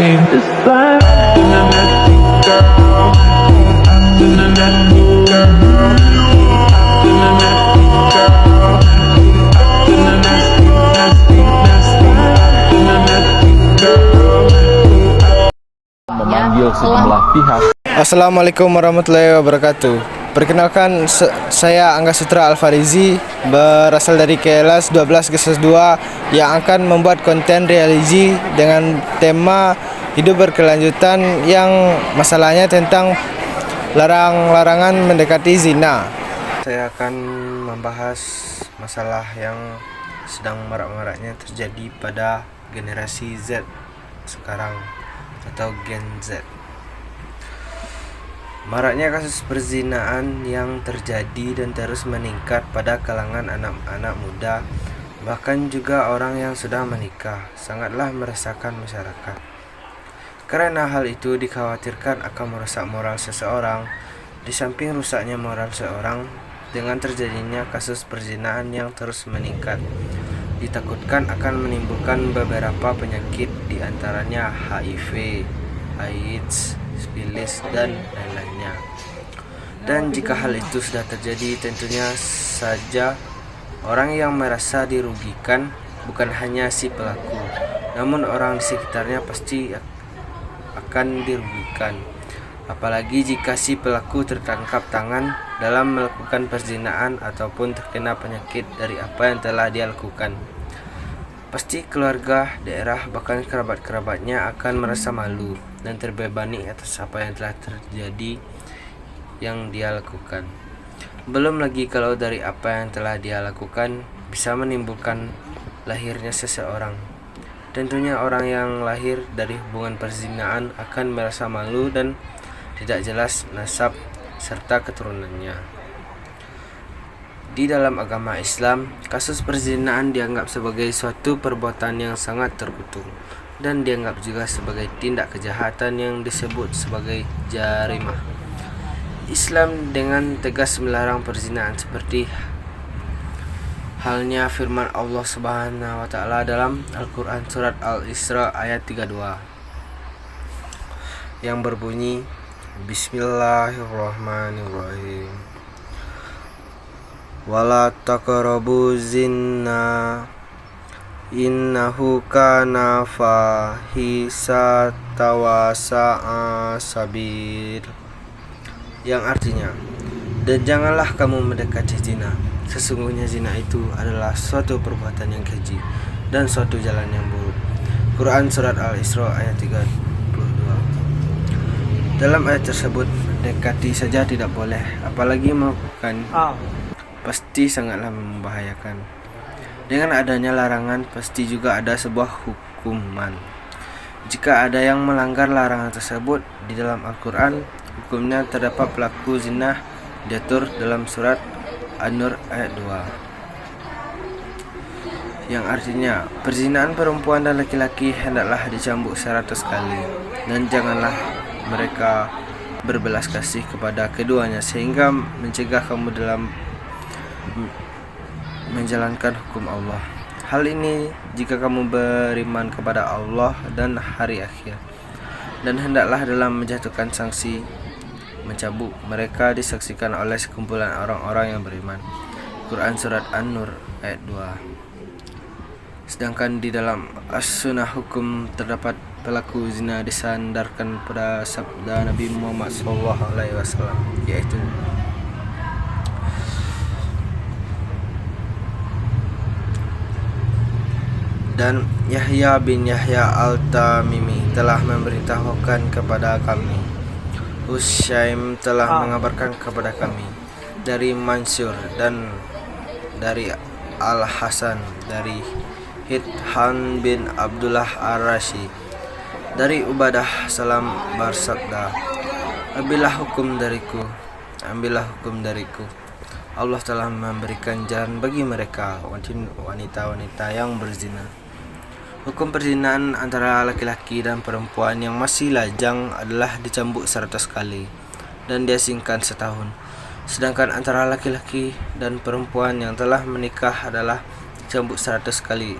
nasty. It's like I've been a nasty girl. I've been a nasty girl. I've been a nasty girl. I've been a nasty, nasty, nasty. I've been a nasty girl. Memanggil sejumlah pihak. Assalamualaikum warahmatullahi wabarakatuh. Perkenalkan, saya Angga Sutra Alfarizi, berasal dari kelas 12 Geses 2 yang akan membuat konten religi dengan tema hidup berkelanjutan yang masalahnya tentang larangan mendekati zina. Saya akan membahas masalah yang sedang marak-maraknya terjadi pada generasi Z sekarang atau Gen Z. Maraknya kasus perzinaan yang terjadi dan terus meningkat pada kalangan anak-anak muda, bahkan juga orang yang sudah menikah, sangatlah meresahkan masyarakat. Karena hal itu dikhawatirkan akan merusak moral seseorang. Di samping rusaknya moral seseorang, dengan terjadinya kasus perzinaan yang terus meningkat, ditakutkan akan menimbulkan beberapa penyakit, diantaranya HIV, AIDS, sifilis, dan lain-lainnya. Dan jika hal itu sudah terjadi, tentunya saja orang yang merasa dirugikan bukan hanya si pelaku, namun orang di sekitarnya pasti akan dirugikan. Apalagi jika si pelaku tertangkap tangan dalam melakukan perzinaan ataupun terkena penyakit dari apa yang telah dia lakukan. Pasti keluarga, daerah, bahkan kerabat-kerabatnya akan merasa malu dan terbebani atas apa yang telah terjadi yang dia lakukan. Belum lagi kalau dari apa yang telah dia lakukan bisa menimbulkan lahirnya seseorang. Tentunya orang yang lahir dari hubungan perzinaan akan merasa malu dan tidak jelas nasab serta keturunannya. Di dalam agama Islam, kasus perzinaan dianggap sebagai suatu perbuatan yang sangat terkutuk dan dianggap juga sebagai tindak kejahatan yang disebut sebagai jarimah. Islam dengan tegas melarang perzinaan seperti halnya firman Allah Subhanahu wa taala dalam Al-Qur'an surat Al-Isra ayat 32 yang berbunyi, Bismillahirrahmanirrahim. Wala taqrabu zina innahu kana fahisata wa sa'a sabil, yang artinya, dan janganlah kamu mendekati zina, sesungguhnya zina itu adalah suatu perbuatan yang keji dan suatu jalan yang buruk. Quran surat Al-Isra ayat 32. Dalam ayat tersebut, mendekati saja tidak boleh, apalagi melakukan pasti sangatlah membahayakan. Dengan adanya larangan, pasti juga ada sebuah hukuman. Jika ada yang melanggar larangan tersebut di dalam Al-Quran, hukumnya terdapat pelaku zina diatur dalam surat An-Nur ayat 2, yang artinya perzinaan perempuan dan laki-laki hendaklah dicambuk 100 kali, dan janganlah mereka berbelas kasih kepada keduanya sehingga mencegah kamu dalam menjalankan hukum Allah. Hal ini jika kamu beriman kepada Allah dan hari akhir, dan hendaklah dalam menjatuhkan sanksi mencambuk mereka disaksikan oleh sekumpulan orang-orang yang beriman. Quran surat An-Nur ayat 2. Sedangkan di dalam As-Sunnah hukum terdapat pelaku zina disandarkan pada sabda Nabi Muhammad SAW, yaitu dan Yahya bin Yahya Al-Tamimi telah memberitahukan kepada kami, Husyaim telah mengabarkan kepada kami dari Mansur dan dari Al-Hasan dari Hidhan bin Abdullah Ar-Rashi dari Ubadah salam bersabda, ambillah hukum dariku, Allah telah memberikan jalan bagi mereka wanita-wanita yang berzina. Hukum perzinaan antara laki-laki dan perempuan yang masih lajang adalah dicambuk 100 kali dan diasingkan setahun. Sedangkan antara laki-laki dan perempuan yang telah menikah adalah dicambuk 100 kali